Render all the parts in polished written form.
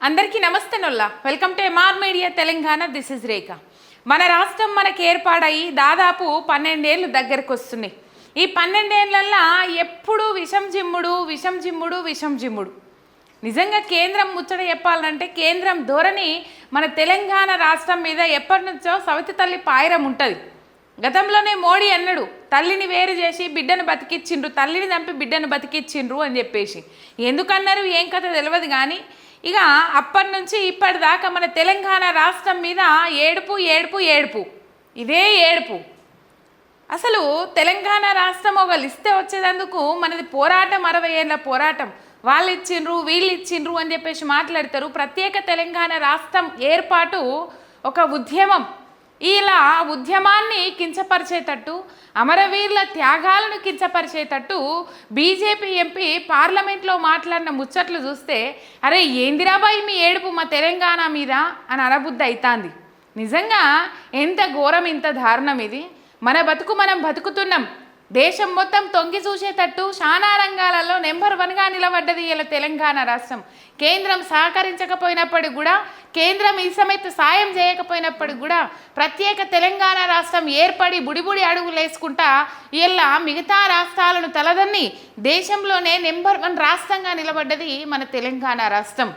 అందరికీ నమస్తే నొల్లా welcome to MR media Telangana. This is Rekha. మన రాష్ట్రం మనకి ఏర్పాడయి దాదాపు 12 ఏళ్ళు దగ్గరకు వస్తున్నాయి. ఈ 12 ఏళ్ళల్లో ఎప్పుడు విషం జిమ్ముడు. నిజంగా కేంద్రం ముచ్చట చెప్పాలంటే కేంద్రం ధోరణి మన తెలంగాణ రాష్ట్రం మీద ఎప్పటి నుంచో సవితి తల్లి పాయరం ఉంటుంది. గతంలోనే మోడీ అన్నాడు, తల్లిని వేరు చేసి బిడ్డను బతికిచ్చిండ్రు, తల్లిని చంపి బిడ్డను బతికిచ్చిండ్రు అని చెప్పేసి. ఎందుకన్నారు ఏం కథ తెలియదు కానీ ఇక అప్పటి నుంచి ఇప్పటిదాకా మన తెలంగాణ రాష్ట్రం మీద ఏడుపు ఇదే ఏడుపు. అసలు తెలంగాణ రాష్ట్రం ఒక లిస్తే వచ్చేందుకు మనది పోరాటం 60 ఏళ్ళ పోరాటం. వాళ్ళు ఇచ్చిండ్రు వీళ్ళు ఇచ్చిండ్రు అని చెప్పేసి మాట్లాడతారు. ప్రత్యేక తెలంగాణ రాష్ట్రం ఏర్పాటు ఒక ఉద్యమం. ఇలా ఉద్యమాన్ని కించపరిచేటట్టు, అమరవీరుల త్యాగాలను కించపరిచేటట్టు బీజేపీ ఎంపీ పార్లమెంట్లో మాట్లాడిన ముచ్చట్లు చూస్తే అరే ఏందిరాబాయి మీ ఏడుపు మా తెలంగాణ మీద అని అనబుద్ధి అవుతుంది. నిజంగా ఎంత ఘోరం, ఇంత దారుణం ఇది. మన బతుకు మనం బతుకుతున్నాం. దేశం మొత్తం తొంగి చూసేటట్టు చాలా రంగాలలో నెంబర్ 1గా నిలబడ్డది ఇలా తెలంగాణ రాష్ట్రం. కేంద్రం సహకరించకపోయినప్పటికి కూడా, కేంద్రం ఈ సమయത്ത് సాయం చేయకపోయినప్పటికి కూడా ప్రత్యేక తెలంగాణ రాష్ట్రం ఏర్పడి బుడిబుడి అడుగులు వేసుకుంటా ఇలా మిగతా రాష్ట్రాలను తలదన్ని దేశంలోనే నెంబర్ 1 రాష్ట్రంగా నిలబడ్డది మన తెలంగాణ రాష్ట్రం.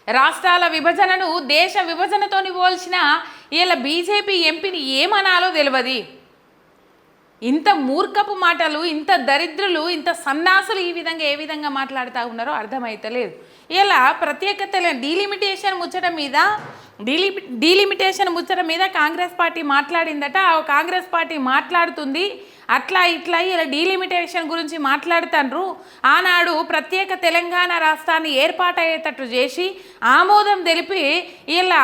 రాష్ట్రాల విభజనను దేశ విభజనతోని పోల్చిన ఇలా బీజేపీ ఎంపీని ఏమనాలో తెలియదు. ఇంత మూర్ఖపు మాటలు, ఇంత దరిద్రులు, ఇంత సన్నాసులు ఈ విధంగా ఏ విధంగా మాట్లాడుతూ ఉన్నారో అర్థమైతలేదు. ఇలా ప్రత్యేక డీలిమిటేషన్ ముచ్చట మీద కాంగ్రెస్ పార్టీ మాట్లాడిందట. ఆ కాంగ్రెస్ పార్టీ మాట్లాడుతుంది అట్లా ఇట్లా ఇలా డీలిమిటేషన్ గురించి మాట్లాడుతాండ్రు. ఆనాడు ప్రత్యేక తెలంగాణ రాష్ట్రాన్ని ఏర్పాటయ్యేటట్టు చేసి ఆమోదం తెలిపి ఇలా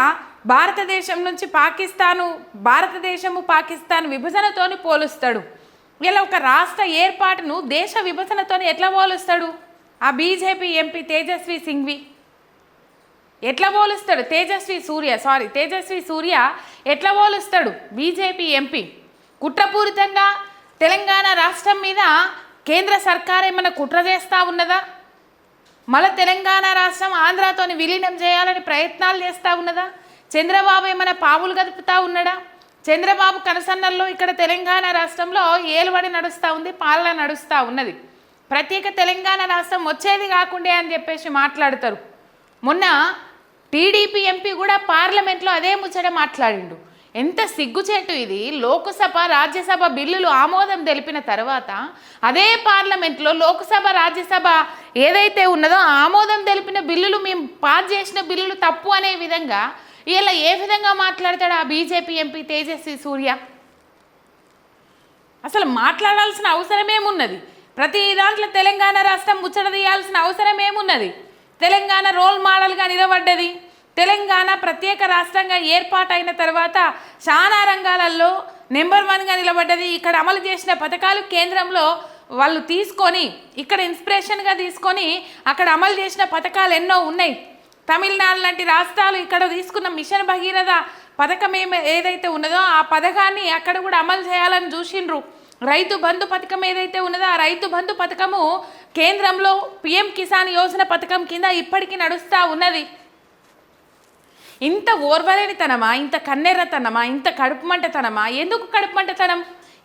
భారతదేశం నుంచి భారతదేశము పాకిస్తాన్ విభజనతోని పోలుస్తాడు. ఇలా ఒక రాష్ట్ర ఏర్పాటును దేశ విభజనతోని ఎట్లా పోలుస్తాడు ఆ బీజేపీ ఎంపీ తేజస్వి సింఘ్వి? ఎట్లా పోలుస్తాడు? తేజస్వి సూర్య ఎట్లా పోలుస్తాడు? బీజేపీ ఎంపీ కుట్రపూరితంగా తెలంగాణ రాష్ట్రం మీద కేంద్ర సర్కార్ ఏమైనా కుట్ర చేస్తూ ఉన్నదా? మళ్ళీ తెలంగాణ రాష్ట్రం ఆంధ్రాతోని విలీనం చేయాలని ప్రయత్నాలు చేస్తూ ఉన్నదా? చంద్రబాబు ఏమైనా పావులు గదుపుతూ ఉన్నాడా? చంద్రబాబు కనసన్నల్లో ఇక్కడ తెలంగాణ రాష్ట్రంలో ఏలుబడి నడుస్తూ ఉంది, పాలన నడుస్తూ ఉన్నది. ప్రత్యేక తెలంగాణ రాష్ట్రం వచ్చేది కాకుండే అని చెప్పేసి మాట్లాడతారు. మొన్న టీడీపీ ఎంపీ కూడా పార్లమెంట్లో అదే ముచ్చట మాట్లాడిండు. ఎంత సిగ్గుచేటు ఇది! లోక్సభ రాజ్యసభ బిల్లులు ఆమోదం తెలిపిన తర్వాత అదే పార్లమెంట్లో లోక్సభ రాజ్యసభ ఏదైతే ఉన్నదో ఆమోదం తెలిపిన బిల్లులు మేము పాస్ చేసిన బిల్లులు తప్పు అనే విధంగా ఇలా ఏ విధంగా మాట్లాడతాడు ఆ బీజేపీ ఎంపీ తేజస్వి సూర్య? అసలు మాట్లాడాల్సిన అవసరం ఏమున్నది? ప్రతి దాంట్లో తెలంగాణ రాష్ట్రం ముచ్చట తీయాల్సిన అవసరం ఏమున్నది? తెలంగాణ రోల్ మోడల్గా నిలబడ్డది. తెలంగాణ ప్రత్యేక రాష్ట్రంగా ఏర్పాటైన తర్వాత చాలా రంగాలలో నెంబర్ 1గా నిలబడ్డది. ఇక్కడ అమలు చేసిన పథకాలు కేంద్రంలో వాళ్ళు తీసుకొని ఇక్కడ ఇన్స్పిరేషన్గా తీసుకొని అక్కడ అమలు చేసిన పథకాలు ఎన్నో ఉన్నాయి. తమిళనాడు లాంటి రాష్ట్రాలు ఇక్కడ తీసుకున్న మిషన్ భగీరథ పథకం ఏదైతే ఉన్నదో ఆ పథకాన్ని అక్కడ కూడా అమలు చేయాలని చూసిండ్రు. రైతు బంధు పథకం ఏదైతే ఉన్నదో ఆ రైతు బంధు పథకము కేంద్రంలో పిఎం కిసాన్ యోజన పథకం కింద ఇప్పటికీ నడుస్తూ ఉన్నది. ఇంత ఓర్వలేనితనమా, ఇంత కన్నెర్రతనమా, ఇంత కడుపుమంటతనమా? ఎందుకు కడుపుమంటతనం?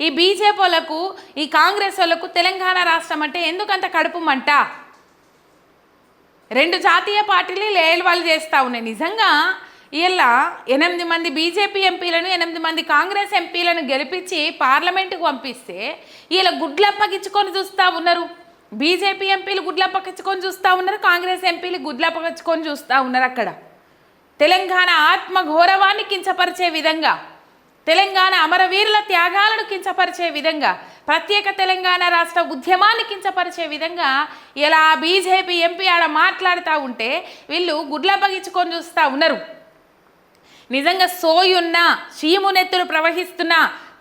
ఈ బీజేపీ వాళ్ళకు, ఈ కాంగ్రెస్ వాళ్ళకు తెలంగాణ రాష్ట్రం అంటే ఎందుకంత కడుపుమంట? 2 జాతీయ పార్టీలు లేల్వాళ్ళు చేస్తూ ఉన్నాయి. నిజంగా ఇలా 8 మంది బీజేపీ ఎంపీలను 8 మంది కాంగ్రెస్ ఎంపీలను గెలిపించి పార్లమెంటుకు పంపిస్తే ఇలా గుడ్లప్పగించుకొని చూస్తూ ఉన్నారు. బీజేపీ ఎంపీలు గుడ్లప్పగించుకొని చూస్తూ ఉన్నారు, కాంగ్రెస్ ఎంపీలు గుడ్లప్పగించుకొని చూస్తూ ఉన్నారు. అక్కడ తెలంగాణ ఆత్మగౌరవాన్ని కించపరిచే విధంగా, తెలంగాణ అమరవీరుల త్యాగాలను కించపరిచే విధంగా, ప్రత్యేక తెలంగాణ రాష్ట్ర ఉద్యమాన్ని కించపరిచే విధంగా ఇలా బీజేపీ ఎంపీ ఆడ మాట్లాడుతూ ఉంటే వీళ్ళు గుడ్ల పగించుకొని చూస్తూ ఉన్నారు. నిజంగా సోయున్న చీమునెత్తులు ప్రవహిస్తున్న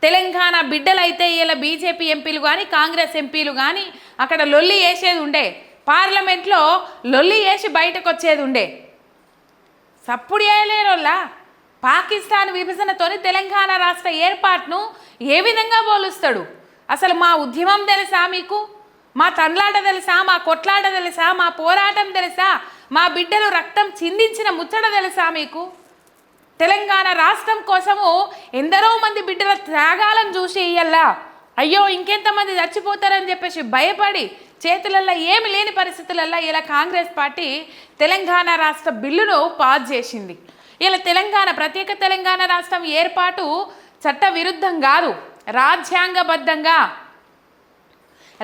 తెలంగాణ బిడ్డలైతే ఇలా బీజేపీ ఎంపీలు కానీ కాంగ్రెస్ ఎంపీలు కానీ అక్కడ లొల్లి వేసేది ఉండే, పార్లమెంట్లో లొల్లి వేసి బయటకు వచ్చేది ఉండే. సప్పుడు చేయలేరోళ్ళ పాకిస్తాన్ విభజనతోని తెలంగాణ రాష్ట్ర ఏర్పాటును ఏ విధంగా పోలుస్తాడు? అసలు మా ఉద్యమం తెలుసా మీకు? మా తండ్లాట తెలుసా? మా కొట్లాట తెలుసా? మా పోరాటం తెలుసా? మా బిడ్డలు రక్తం చిందించిన ముచ్చట తెలుసా మీకు? తెలంగాణ రాష్ట్రం కోసము ఎందరో మంది బిడ్డల త్యాగాలను చూసి ఇయ్యల్లా అయ్యో ఇంకెంతమంది చచ్చిపోతారని చెప్పేసి భయపడి చేతులల్లో ఏమి లేని పరిస్థితులల్లో ఇలా కాంగ్రెస్ పార్టీ తెలంగాణ రాష్ట్ర బిల్లును పాస్ చేసింది. ఇలా ప్రత్యేక తెలంగాణ రాష్ట్రం ఏర్పాటు చట్ట విరుద్ధం కాదు,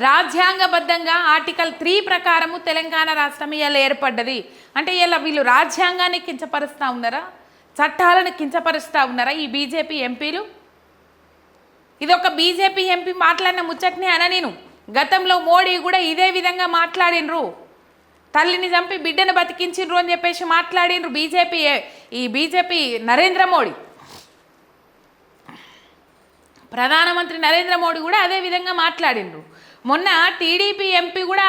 రాజ్యాంగబద్ధంగా ఆర్టికల్ 3 ప్రకారము తెలంగాణ రాష్ట్రం ఇలా ఏర్పడ్డది. అంటే ఇలా వీళ్ళు రాజ్యాంగాన్ని కించపరుస్తూ ఉన్నారా, చట్టాలను కించపరుస్తూ ఉన్నారా ఈ బీజేపీ ఎంపీలు? ఇది ఒక బీజేపీ ఎంపీ మాట్లాడిన ముచ్చట్నే అన నేను. గతంలో మోడీ కూడా ఇదే విధంగా మాట్లాడినరు. తల్లిని చంపి బిడ్డను బతికించిండ్రు అని చెప్పేసి మాట్లాడినరు బీజేపీ నరేంద్ర మోడీ, ప్రధానమంత్రి నరేంద్ర మోడీ కూడా అదే విధంగా మాట్లాడినరు. మొన్న టీడీపీ ఎంపీ కూడా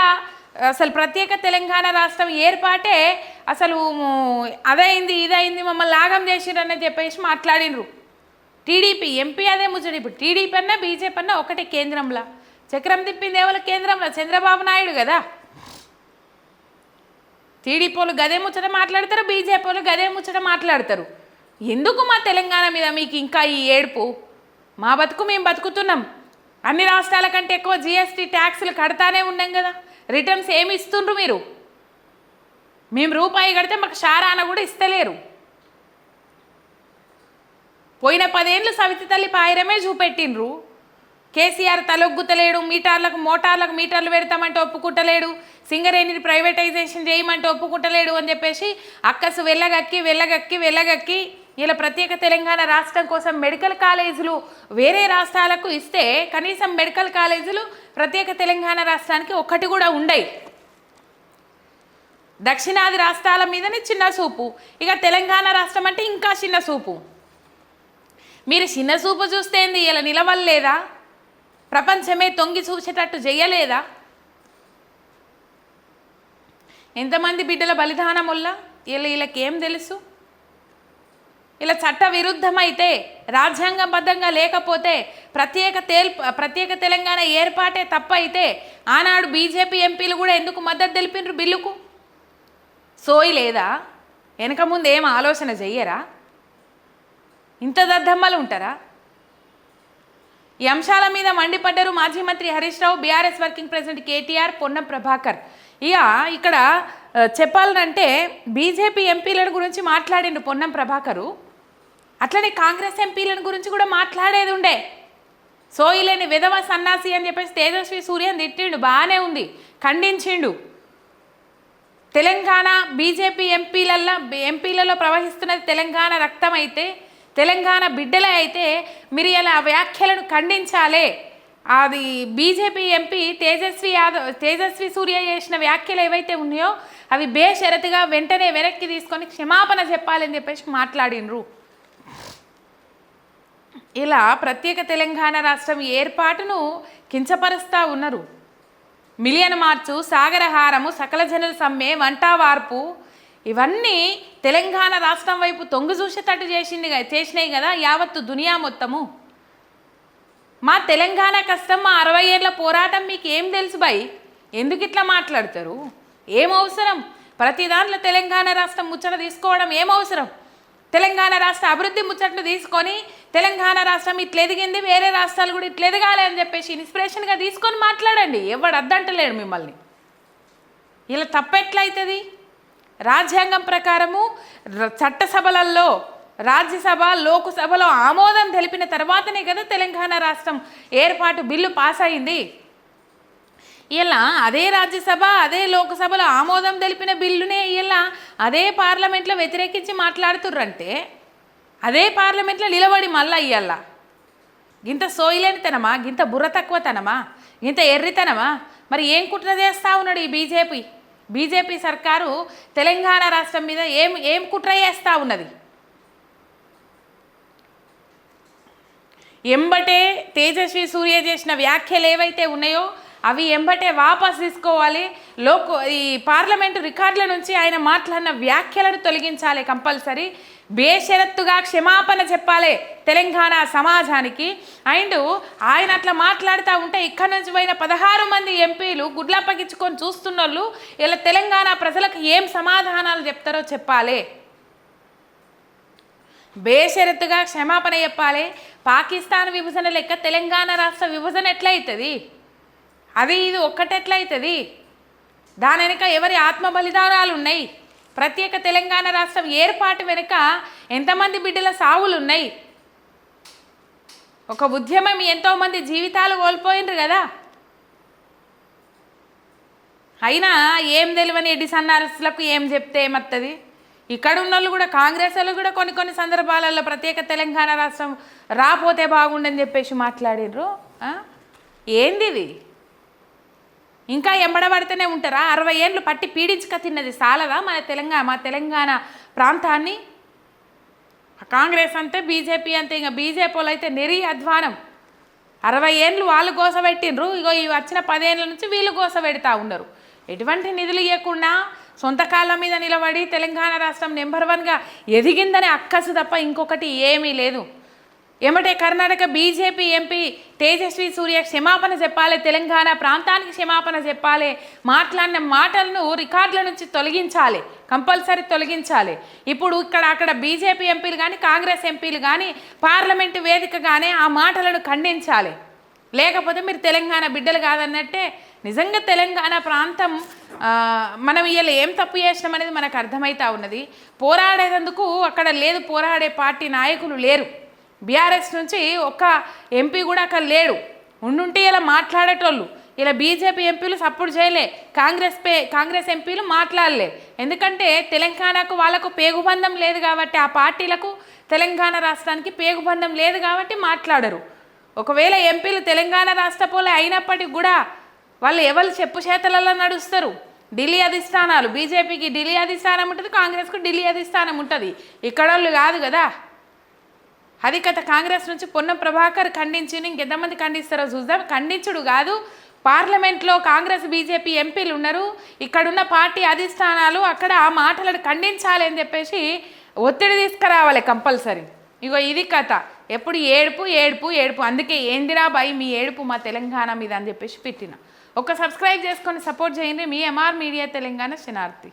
అసలు ప్రత్యేక తెలంగాణ రాష్ట్రం ఏర్పాటే అసలు అదైంది ఇదైంది మమ్మల్ని లాగం చేసిరని చెప్పేసి మాట్లాడినరు. టీడీపీ ఎంపీ అదే ముచ్చట. ఇప్పుడు టీడీపీ అన్నా బీజేపీ అన్నా ఒకటే కేంద్రంలో. చక్రం తిప్పింది ఎవరు కేంద్రంలో? చంద్రబాబు నాయుడు కదా. టీడీపీ వాళ్ళు గదే ముచ్చట మాట్లాడతారు, బీజేపీ వాళ్ళు గదే ముచ్చట మాట్లాడతారు. ఎందుకు మా తెలంగాణ మీద మీకు ఇంకా ఈ ఏడుపు? మా బతుకు మేము బతుకుతున్నాం. అన్ని రాష్ట్రాల కంటే ఎక్కువ జిఎస్టీ ట్యాక్సులు కడతానే ఉన్నాం కదా. రిటర్న్స్ ఏమి ఇస్తుండ్రు మీరు? మేము రూపాయి కడితే మాకు షారాన కూడా ఇస్తలేరు. పోయిన 10 ఏళ్ళు సవితి తల్లి పాయిరమే చూపెట్టిండ్రు. కేసీఆర్ తలొగ్గుతలేడు, మోటార్లకు మీటర్లు పెడతామంటే ఒప్పుకుంటలేడు, సింగరేణిని ప్రైవేటైజేషన్ చేయమంటే ఒప్పుకుంటలేడు అని చెప్పేసి అక్కసు వెళ్ళగక్కి ఇలా ప్రత్యేక తెలంగాణ రాష్ట్రం కోసం మెడికల్ కాలేజీలు వేరే రాష్ట్రాలకు ఇస్తే కనీసం మెడికల్ కాలేజీలు ప్రత్యేక తెలంగాణ రాష్ట్రానికి ఒక్కటి కూడా ఉండయి. దక్షిణాది రాష్ట్రాల మీదనే చిన్న చూపు, ఇక తెలంగాణ రాష్ట్రం అంటే ఇంకా చిన్న చూపు. మీరు చిన్న చూపు చూస్తే ఇలా నిలవలేదా? ప్రపంచమే తొంగి చూసేటట్టు చేయలేదా? ఎంతమంది బిడ్డల బలిదానం వల్ల వీళ్ళకేం తెలుసు? ఇలా చట్ట విరుద్ధమైతే, రాజ్యాంగబద్ధంగా లేకపోతే, ప్రత్యేక తెలంగాణ ఏర్పాటే తప్పైతే ఆనాడు బీజేపీ ఎంపీలు కూడా ఎందుకు మద్దతు తెలిపినరు బిల్లుకు? సోయి లేదా? వెనక ముందు ఏం ఆలోచన చెయ్యరా? ఇంత దద్దమ్మలు ఉంటారా? ఈ అంశాల మీద మండిపడ్డారు మాజీ మంత్రి Harish Rao, BRS working president KTR, Ponnam Prabhakar. ఇక్కడ చెప్పాలంటే బీజేపీ ఎంపీల గురించి మాట్లాడిండు పొన్నం ప్రభాకరు, అట్లనే కాంగ్రెస్ ఎంపీల గురించి కూడా మాట్లాడేది ఉండే. సోయిలేని విధవ సన్నాసి అని చెప్పేసి తేజస్వి సూర్యని తిట్టిండు, బాగానే ఉంది, ఖండించిండు. తెలంగాణ బీజేపీ ఎంపీలలో ప్రవహిస్తున్నది తెలంగాణ రక్తం అయితే, తెలంగాణ బిడ్డలే అయితే మీరు ఇలా వ్యాఖ్యలను ఖండించాలే. అది బీజేపీ ఎంపీ తేజస్వి సూర్య చేసిన వ్యాఖ్యలు ఏవైతే ఉన్నాయో అవి బేషరతుగా వెంటనే వెనక్కి తీసుకొని క్షమాపణ చెప్పాలని చెప్పేసి మాట్లాడినరు. ఇలా ప్రత్యేక తెలంగాణ రాష్ట్రం ఏర్పాటును కించపరుస్తూ ఉన్నారు. మిలియన్ మార్చు, సాగరహారము, సకల జనుల సమ్మె, వంటావార్పు ఇవన్నీ తెలంగాణ రాష్ట్రం వైపు తొంగు చూసేటట్టు చేసినాయి కదా యావత్తు దునియా మొత్తము. మా తెలంగాణ కష్టం, మా 60 ఏళ్ళ పోరాటం మీకు ఏం తెలుసు భయ్? ఎందుకు ఇట్లా మాట్లాడతారు? ఏం అవసరం? ప్రతి దాంట్లో తెలంగాణ రాష్ట్రం ముచ్చట తీసుకోవడం ఏం అవసరం? తెలంగాణ రాష్ట్ర అభివృద్ధి ముచ్చట్లు తీసుకొని తెలంగాణ రాష్ట్రం ఇట్లా ఎదిగింది, వేరే రాష్ట్రాలు కూడా ఇట్లా ఎదగాలి అని చెప్పేసి ఇన్స్పిరేషన్గా తీసుకొని మాట్లాడండి. ఎవడు అద్దంటలేడు మిమ్మల్ని. ఇలా తప్పెట్లయితుంది? రాజ్యాంగం ప్రకారము చట్టసభలలో, రాజ్యసభ, లోక్సభలో ఆమోదం తెలిపిన తర్వాతనే కదా తెలంగాణ రాష్ట్రం ఏర్పాటు బిల్లు పాస్ అయింది. ఇలా అదే రాజ్యసభ, అదే లోక్సభలో ఆమోదం తెలిపిన బిల్లునే ఇలా అదే పార్లమెంట్లో వ్యతిరేకించి మాట్లాడుతుర్రంటే అదే పార్లమెంట్లో నిలబడి మళ్ళీ ఇయ్యాల గింత సోయిలేనితనమా, గింత బుర్ర తక్కువతనమా, గింత ఎర్రితనమా? మరి ఏం కుట్ర చేస్తూ ఉన్నాడు ఈ బీజేపీ సర్కారు? తెలంగాణ రాష్ట్రం మీద ఏం కుట్ర చేస్తూ ఉన్నది? ఎంబటే తేజస్వి సూర్య చేసిన వ్యాఖ్యలు ఏవైతే ఉన్నాయో అవి ఎంబటే వాపస్ తీసుకోవాలి. ఈ పార్లమెంటు రికార్డుల నుంచి ఆయన మాట్లాడిన వ్యాఖ్యలను తొలగించాలి కంపల్సరీ. బేషరత్తుగా క్షమాపణ చెప్పాలి తెలంగాణ సమాజానికి. అండ్ ఆయన అట్లా మాట్లాడుతూ ఉంటే ఇక్కడ నుంచి పోయిన 16 మంది ఎంపీలు గుడ్లప్పగించుకొని చూస్తున్న వాళ్ళు ఇలా తెలంగాణ ప్రజలకు ఏం సమాధానాలు చెప్తారో చెప్పాలి. బేషరత్తుగా క్షమాపణ చెప్పాలి. పాకిస్తాన్ విభజన లెక్క తెలంగాణ రాష్ట్ర విభజన ఎట్లయితుంది? అది ఇది ఒక్కటెట్లయితుంది? దాని వెనుక ఎవరి ఆత్మ బలిదానాలు ఉన్నాయి? ప్రత్యేక తెలంగాణ రాష్ట్రం ఏర్పాటు వెనుక ఎంతమంది బిడ్డల సావులు ఉన్నాయి? ఒక ఉద్యమం ఎంతోమంది జీవితాలు కోల్పోయినరు కదా. అయినా ఏం తెలియని ఎడ్డి సన్నారసులకు ఏం చెప్తే ఏమవుతుంది? ఇక్కడ ఉన్న వాళ్ళు కూడా కాంగ్రెస్ వాళ్ళు కూడా కొన్ని సందర్భాలలో ప్రత్యేక తెలంగాణ రాష్ట్రం రాపోతే బాగుండని చెప్పేసి మాట్లాడిర్రు. ఏంది ఇది? ఇంకా ఎంబడబడితేనే ఉంటారా? 60 ఏళ్ళు పట్టి పీడించుక తిన్నది సాలదా మా తెలంగాణ ప్రాంతాన్ని? కాంగ్రెస్ అంతే, బీజేపీ అంతే. ఇంకా బీజేపీ వాళ్ళు అయితే నెరి అధ్వానం. 60 ఏళ్ళు వాళ్ళు గోసపెట్టిండ్రు. ఇగో ఈ వచ్చిన 10 ఏళ్ళ నుంచి వీళ్ళు గోసపెడతా ఉన్నారు. ఎటువంటి నిధులు ఇవ్వకుండా సొంత కాళ్ళ మీద నిలబడి తెలంగాణ రాష్ట్రం నెంబర్ 1గా ఎదిగిందనే అక్కసు తప్ప ఇంకొకటి ఏమీ లేదు. ఏమంటే కర్ణాటక బీజేపీ ఎంపీ తేజస్వి సూర్య క్షమాపణ చెప్పాలి, తెలంగాణ ప్రాంతానికి క్షమాపణ చెప్పాలి, మాట్లాడిన మాటలను రికార్డుల నుంచి తొలగించాలి, కంపల్సరీ తొలగించాలి. ఇప్పుడు అక్కడ బీజేపీ ఎంపీలు కానీ కాంగ్రెస్ ఎంపీలు కానీ పార్లమెంటు వేదికగానే ఆ మాటలను ఖండించాలి. లేకపోతే మీరు తెలంగాణ బిడ్డలు కాదన్నట్టే. నిజంగా తెలంగాణ ప్రాంతం మనం ఇవాళ ఏం తప్పు చేసినాం అనేది మనకు అర్థమవుతా ఉన్నది. పోరాడేందుకు అక్కడ లేదు, పోరాడే పార్టీ నాయకులు లేరు. బీఆర్ఎస్ నుంచి ఒక్క ఎంపీ కూడా అక్కడ లేడు. ఉండుంటే ఇలా మాట్లాడేటోళ్ళు. ఇలా బీజేపీ ఎంపీలు సపోర్ట్ చేయలే, కాంగ్రెస్ ఎంపీలు మాట్లాడలే. ఎందుకంటే తెలంగాణకు వాళ్ళకు పేగుబంధం లేదు కాబట్టి, ఆ పార్టీలకు తెలంగాణ రాష్ట్రానికి పేగుబంధం లేదు కాబట్టి మాట్లాడరు. ఒకవేళ ఎంపీలు తెలంగాణ రాష్ట్ర పోలే అయినప్పటికి కూడా వాళ్ళు ఎవరు చెప్పు చేతలలో నడుస్తారు. ఢిల్లీ అధిష్టానాలు, బీజేపీకి ఢిల్లీ అధిష్టానం ఉంటుంది, కాంగ్రెస్కు ఢిల్లీ అధిష్టానం ఉంటుంది. ఇక్కడ వాళ్ళు కాదు కదా. అది కథ. కాంగ్రెస్ నుంచి పొన్నం ప్రభాకర్ ఖండించి ఇంకెంతమంది ఖండిస్తారో చూద్దాం. ఖండించుడు కాదు, పార్లమెంట్లో కాంగ్రెస్ బీజేపీ ఎంపీలు ఉన్నారు, ఇక్కడున్న పార్టీ అధిష్టానాలు అక్కడ ఆ మాటలను ఖండించాలి అని చెప్పేసి ఒత్తిడి తీసుకురావాలి కంపల్సరీ. ఇగో ఇది కథ. ఎప్పుడు ఏడుపు ఏడుపు ఏడుపు. అందుకే ఏందిరా బాయ్ మీ ఏడుపు మా తెలంగాణ మీద అని చెప్పేసి పెట్టిన. ఒక సబ్స్క్రైబ్ చేసుకొని సపోర్ట్ చేయండి. మీ ఎంఆర్ మీడియా తెలంగాణ శనార్థి.